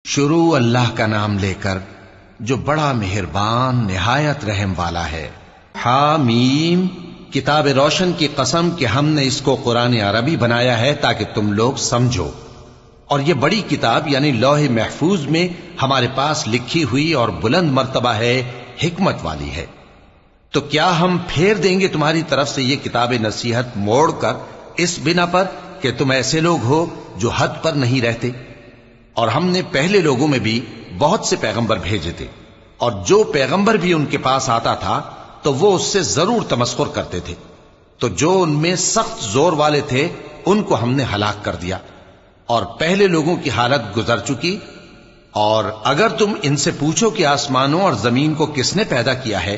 شروع اللہ کا نام لے کر جو بڑا مہربان نہایت رحم والا ہے۔ حامیم، کتاب روشن کی قسم کہ ہم نے اس کو قرآن عربی بنایا ہے تاکہ تم لوگ سمجھو، اور یہ بڑی کتاب یعنی لوح محفوظ میں ہمارے پاس لکھی ہوئی اور بلند مرتبہ ہے، حکمت والی ہے۔ تو کیا ہم پھیر دیں گے تمہاری طرف سے یہ کتاب نصیحت موڑ کر اس بنا پر کہ تم ایسے لوگ ہو جو حد پر نہیں رہتے؟ اور ہم نے پہلے لوگوں میں بھی بہت سے پیغمبر بھیجے تھے، اور جو پیغمبر بھی ان کے پاس آتا تھا تو وہ اس سے ضرور تمسخر کرتے تھے، تو جو ان میں سخت زور والے تھے ان کو ہم نے ہلاک کر دیا، اور پہلے لوگوں کی حالت گزر چکی۔ اور اگر تم ان سے پوچھو کہ آسمانوں اور زمین کو کس نے پیدا کیا ہے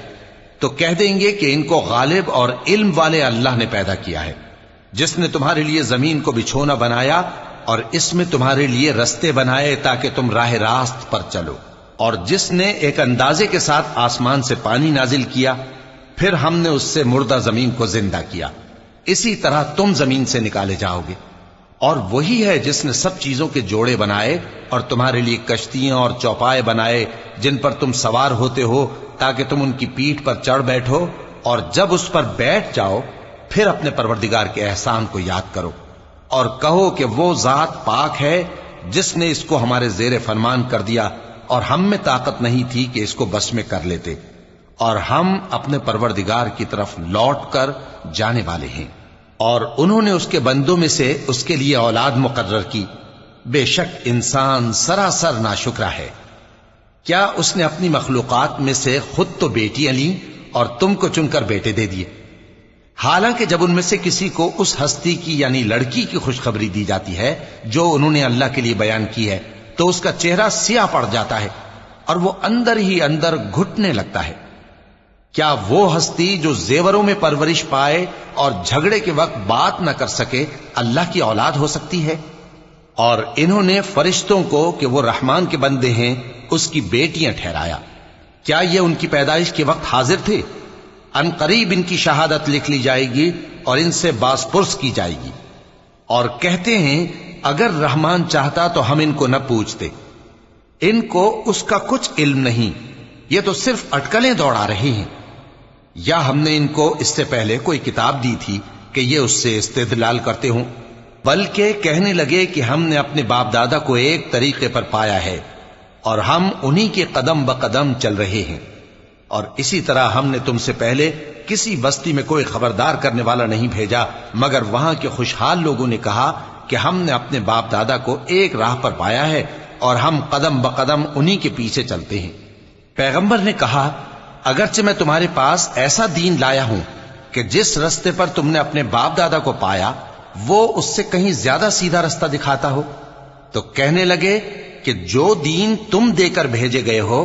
تو کہہ دیں گے کہ ان کو غالب اور علم والے اللہ نے پیدا کیا ہے، جس نے تمہارے لیے زمین کو بچھونا بنایا اور اس میں تمہارے لیے رستے بنائے تاکہ تم راہ راست پر چلو، اور جس نے ایک اندازے کے ساتھ آسمان سے پانی نازل کیا، پھر ہم نے اس سے مردہ زمین کو زندہ کیا، اسی طرح تم زمین سے نکالے جاؤ گے۔ اور وہی ہے جس نے سب چیزوں کے جوڑے بنائے اور تمہارے لیے کشتیاں اور چوپائے بنائے جن پر تم سوار ہوتے ہو تاکہ تم ان کی پیٹھ پر چڑھ بیٹھو، اور جب اس پر بیٹھ جاؤ پھر اپنے پروردگار کے احسان کو یاد کرو اور کہو کہ وہ ذات پاک ہے جس نے اس کو ہمارے زیر فرمان کر دیا، اور ہم میں طاقت نہیں تھی کہ اس کو بس میں کر لیتے، اور ہم اپنے پروردگار کی طرف لوٹ کر جانے والے ہیں۔ اور انہوں نے اس کے بندوں میں سے اس کے لیے اولاد مقرر کی، بے شک انسان سراسر ناشکرا ہے۔ کیا اس نے اپنی مخلوقات میں سے خود تو بیٹیاں لیں اور تم کو چن کر بیٹے دے دیے؟ حالانکہ جب ان میں سے کسی کو اس ہستی کی یعنی لڑکی کی خوشخبری دی جاتی ہے جو انہوں نے اللہ کے لیے بیان کی ہے تو اس کا چہرہ سیاہ پڑ جاتا ہے اور وہ اندر ہی اندر گھٹنے لگتا ہے۔ کیا وہ ہستی جو زیوروں میں پرورش پائے اور جھگڑے کے وقت بات نہ کر سکے اللہ کی اولاد ہو سکتی ہے؟ اور انہوں نے فرشتوں کو کہ وہ رحمان کے بندے ہیں اس کی بیٹیاں ٹھہرایا۔ کیا یہ ان کی پیدائش کے وقت حاضر تھے؟ ان قریب ان کی شہادت لکھ لی جائے گی اور ان سے باز پرس کی جائے گی۔ اور کہتے ہیں اگر رحمان چاہتا تو ہم ان کو نہ پوچھتے، ان کو اس کا کچھ علم نہیں، یہ تو صرف اٹکلیں دوڑا رہے ہیں۔ یا ہم نے ان کو اس سے پہلے کوئی کتاب دی تھی کہ یہ اس سے استدلال کرتے ہوں؟ بلکہ کہنے لگے کہ ہم نے اپنے باپ دادا کو ایک طریقے پر پایا ہے اور ہم انہی کے قدم بقدم چل رہے ہیں۔ اور اسی طرح ہم نے تم سے پہلے کسی بستی میں کوئی خبردار کرنے والا نہیں بھیجا مگر وہاں کے خوشحال لوگوں نے کہا کہ ہم نے اپنے باپ دادا کو ایک راہ پر پایا ہے اور ہم قدم بقدم انہی کے پیچھے چلتے ہیں۔ پیغمبر نے کہا اگرچہ میں تمہارے پاس ایسا دین لایا ہوں کہ جس رستے پر تم نے اپنے باپ دادا کو پایا وہ اس سے کہیں زیادہ سیدھا رستہ دکھاتا ہو، تو کہنے لگے کہ جو دین تم دے کر بھیجے گئے ہو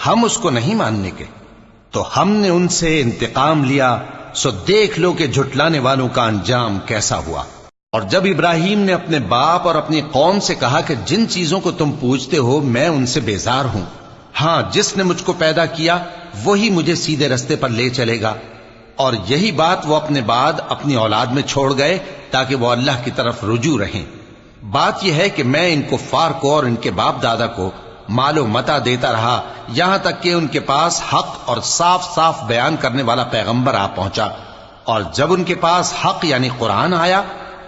ہم اس کو نہیں ماننے کے، تو ہم نے ان سے انتقام لیا، سو دیکھ لو کہ جھٹلانے والوں کا انجام کیسا ہوا۔ اور جب ابراہیم نے اپنے باپ اور اپنی قوم سے کہا کہ جن چیزوں کو تم پوجتے ہو میں ان سے بیزار ہوں، ہاں جس نے مجھ کو پیدا کیا وہی مجھے سیدھے رستے پر لے چلے گا، اور یہی بات وہ اپنے بعد اپنی اولاد میں چھوڑ گئے تاکہ وہ اللہ کی طرف رجوع رہیں۔ بات یہ ہے کہ میں ان کفار کو اور ان کے باپ دادا کو مال و متاع دیتا رہا یہاں تک کہ ان کے پاس حق اور صاف صاف بیان کرنے والا پیغمبر آ پہنچا، اور جب ان کے پاس حق یعنی قرآن آیا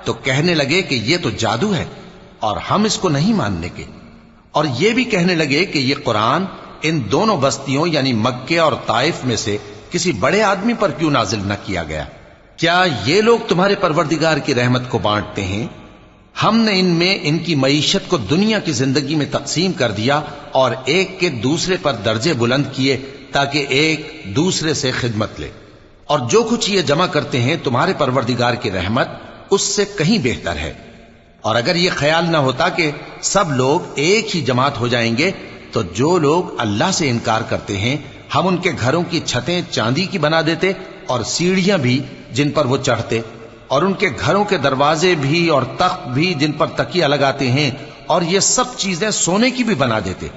تو کہنے لگے کہ یہ تو جادو ہے اور ہم اس کو نہیں ماننے کے، اور یہ بھی کہنے لگے کہ یہ قرآن ان دونوں بستیوں یعنی مکے اور طائف میں سے کسی بڑے آدمی پر کیوں نازل نہ کیا گیا؟ کیا یہ لوگ تمہارے پروردگار کی رحمت کو بانٹتے ہیں؟ ہم نے ان میں ان کی معیشت کو دنیا کی زندگی میں تقسیم کر دیا اور ایک کے دوسرے پر درجے بلند کیے تاکہ ایک دوسرے سے خدمت لے، اور جو کچھ یہ جمع کرتے ہیں تمہارے پروردگار کی رحمت اس سے کہیں بہتر ہے۔ اور اگر یہ خیال نہ ہوتا کہ سب لوگ ایک ہی جماعت ہو جائیں گے تو جو لوگ اللہ سے انکار کرتے ہیں ہم ان کے گھروں کی چھتیں چاندی کی بنا دیتے اور سیڑھیاں بھی جن پر وہ چڑھتے، اور ان کے گھروں کے دروازے بھی اور تخت بھی جن پر تکیہ لگاتے ہیں، اور یہ سب چیزیں سونے کی بھی بنا دیتے،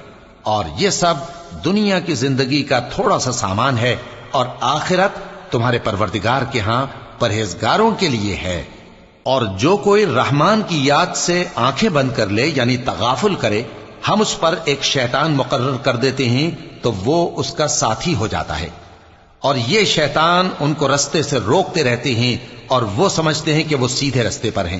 اور یہ سب دنیا کی زندگی کا تھوڑا سا سامان ہے، اور آخرت تمہارے پروردگار کے ہاں پرہیزگاروں کے لیے ہے۔ اور جو کوئی رحمان کی یاد سے آنکھیں بند کر لے یعنی تغافل کرے، ہم اس پر ایک شیطان مقرر کر دیتے ہیں تو وہ اس کا ساتھی ہو جاتا ہے، اور یہ شیطان ان کو رستے سے روکتے رہتے ہیں اور وہ سمجھتے ہیں کہ وہ سیدھے رستے پر ہیں،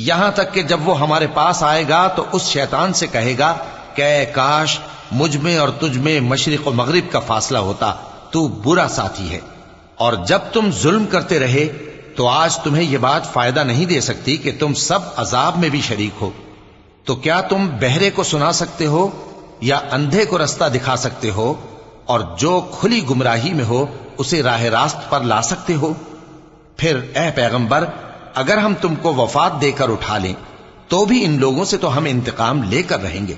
یہاں تک کہ جب وہ ہمارے پاس آئے گا تو اس شیطان سے کہے گا کہ اے کاش مجھ میں اور تجھ میں مشرق و مغرب کا فاصلہ ہوتا، تو برا ساتھی ہے۔ اور جب تم ظلم کرتے رہے تو آج تمہیں یہ بات فائدہ نہیں دے سکتی کہ تم سب عذاب میں بھی شریک ہو۔ تو کیا تم بہرے کو سنا سکتے ہو یا اندھے کو رستہ دکھا سکتے ہو، اور جو کھلی گمراہی میں ہو اسے راہ راست پر لا سکتے ہو؟ پھر اے پیغمبر، اگر ہم تم کو وفات دے کر اٹھا لیں تو بھی ان لوگوں سے تو ہم انتقام لے کر رہیں گے،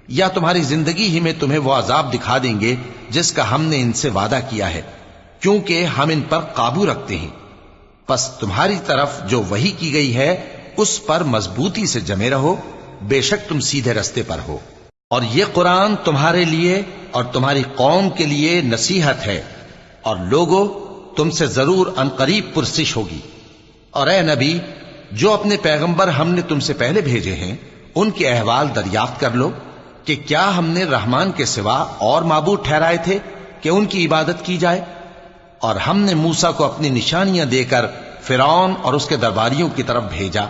یا تمہاری زندگی ہی میں تمہیں وہ عذاب دکھا دیں گے جس کا ہم نے ان سے وعدہ کیا ہے، کیونکہ ہم ان پر قابو رکھتے ہیں۔ پس تمہاری طرف جو وحی کی گئی ہے اس پر مضبوطی سے جمے رہو، بے شک تم سیدھے رستے پر ہو۔ اور یہ قرآن تمہارے لیے اور تمہاری قوم کے لیے نصیحت ہے، اور لوگوں تم سے ضرور عنقریب پرسش ہوگی۔ اور اے نبی، جو اپنے پیغمبر ہم نے تم سے پہلے بھیجے ہیں ان کے احوال دریافت کر لو کہ کیا ہم نے رحمان کے سوا اور معبود ٹھہرائے تھے کہ ان کی عبادت کی جائے؟ اور ہم نے موسیٰ کو اپنی نشانیاں دے کر فرعون اور اس کے درباریوں کی طرف بھیجا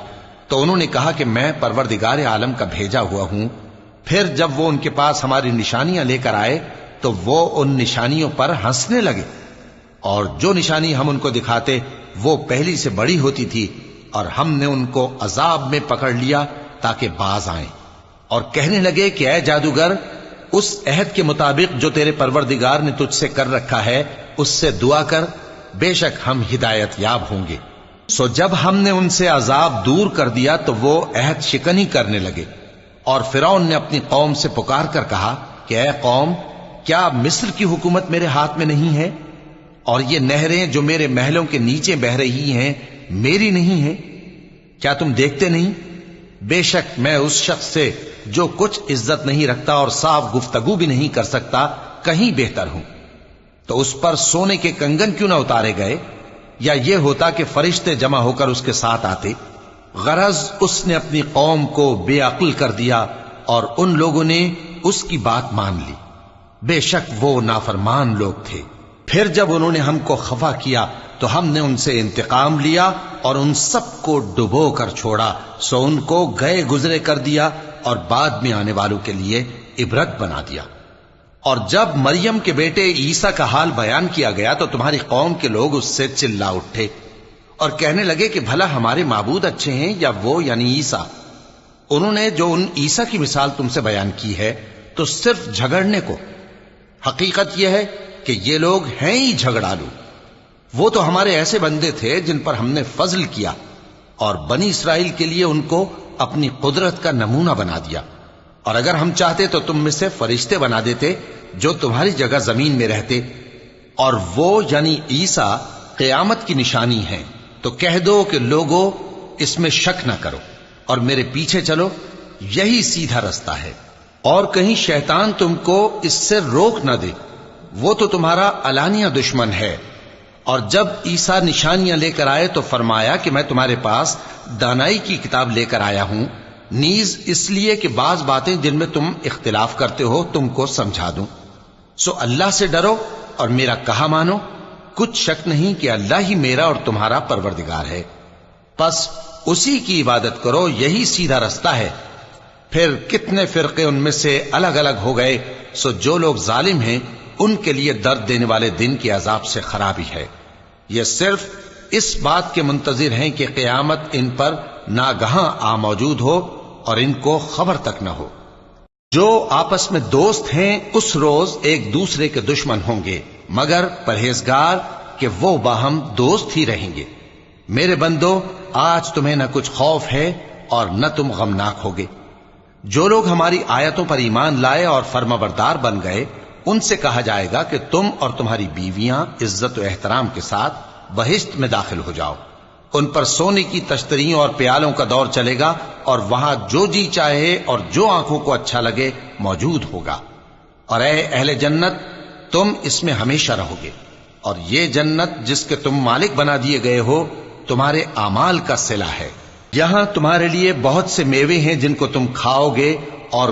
تو انہوں نے کہا کہ میں پروردگار عالم کا بھیجا ہوا ہوں۔ پھر جب وہ ان کے پاس ہماری نشانیاں لے کر آئے تو وہ ان نشانیوں پر ہنسنے لگے، اور جو نشانی ہم ان کو دکھاتے وہ پہلی سے بڑی ہوتی تھی، اور ہم نے ان کو عذاب میں پکڑ لیا تاکہ باز آئیں، اور کہنے لگے کہ اے جادوگر، اس عہد کے مطابق جو تیرے پروردگار نے تجھ سے کر رکھا ہے اس سے دعا کر، بے شک ہم ہدایت یاب ہوں گے۔ سو جب ہم نے ان سے عذاب دور کر دیا تو وہ عہد شکنی کرنے لگے، اور فرعون نے اپنی قوم سے پکار کر کہا کہ اے قوم، کیا مصر کی حکومت میرے ہاتھ میں نہیں ہے، اور یہ نہریں جو میرے محلوں کے نیچے بہ رہی ہیں میری نہیں ہیں؟ کیا تم دیکھتے نہیں؟ بے شک میں اس شخص سے جو کچھ عزت نہیں رکھتا اور صاف گفتگو بھی نہیں کر سکتا کہیں بہتر ہوں۔ تو اس پر سونے کے کنگن کیوں نہ اتارے گئے، یا یہ ہوتا کہ فرشتے جمع ہو کر اس کے ساتھ آتے؟ غرض اس نے اپنی قوم کو بے عقل کر دیا اور ان لوگوں نے اس کی بات مان لی، بے شک وہ نافرمان لوگ تھے۔ پھر جب انہوں نے ہم کو خفا کیا تو ہم نے ان سے انتقام لیا اور ان سب کو ڈبو کر چھوڑا، سو ان کو گئے گزرے کر دیا اور بعد میں آنے والوں کے لیے عبرت بنا دیا۔ اور جب مریم کے بیٹے عیسیٰ کا حال بیان کیا گیا تو تمہاری قوم کے لوگ اس سے چلا اٹھے اور کہنے لگے کہ بھلا ہمارے معبود اچھے ہیں یا وہ یعنی عیسیٰ؟ انہوں نے جو ان عیسیٰ کی مثال تم سے بیان کی ہے تو صرف جھگڑنے کو۔ حقیقت یہ ہے کہ یہ لوگ ہیں ہی جھگڑالو۔ وہ تو ہمارے ایسے بندے تھے جن پر ہم نے فضل کیا، اور بنی اسرائیل کے لیے ان کو اپنی قدرت کا نمونہ بنا دیا، اور اگر ہم چاہتے تو تم میں سے فرشتے بنا دیتے جو تمہاری جگہ زمین میں رہتے، اور وہ یعنی عیسیٰ قیامت کی نشانی ہیں۔ تو کہہ دو کہ لوگوں اس میں شک نہ کرو اور میرے پیچھے چلو، یہی سیدھا رستہ ہے، اور کہیں شیطان تم کو اس سے روک نہ دے، وہ تو تمہارا علانیہ دشمن ہے۔ اور جب عیسیٰ نشانیاں لے کر آئے تو فرمایا کہ میں تمہارے پاس دانائی کی کتاب لے کر آیا ہوں، نیز اس لیے کہ بعض باتیں جن میں تم اختلاف کرتے ہو تم کو سمجھا دوں۔ سو اللہ سے ڈرو اور میرا کہا مانو، کچھ شک نہیں کہ اللہ ہی میرا اور تمہارا پروردگار ہے، پس اسی کی عبادت کرو، یہی سیدھا رستہ ہے۔ پھر کتنے فرقے ان میں سے الگ الگ ہو گئے، سو جو لوگ ظالم ہیں ان کے لیے درد دینے والے دن کے عذاب سے خرابی ہے۔ یہ صرف اس بات کے منتظر ہیں کہ قیامت ان پر ناگہاں آ موجود ہو اور ان کو خبر تک نہ ہو۔ جو آپس میں دوست ہیں اس روز ایک دوسرے کے دشمن ہوں گے، مگر پرہیزگار کہ وہ باہم دوست ہی رہیں گے۔ میرے بندو، آج تمہیں نہ کچھ خوف ہے اور نہ تم غمناک ہوگے۔ جو لوگ ہماری آیتوں پر ایمان لائے اور فرما بردار بن گئے ان سے کہا جائے گا کہ تم اور تمہاری بیویاں عزت و احترام کے ساتھ بہشت میں داخل ہو جاؤ۔ ان پر سونے کی تشتریوں اور پیالوں کا دور چلے گا، اور وہاں جو جی چاہے اور جو آنکھوں کو اچھا لگے موجود ہوگا۔ اور اے اہل جنت، تم اس میں ہمیشہ رہو گے، اور یہ جنت جس کے تم مالک بنا دیے گئے ہو تمہارے اعمال کا صلہ ہے۔ یہاں تمہارے لیے بہت سے میوے ہیں جن کو تم کھاؤ گے اور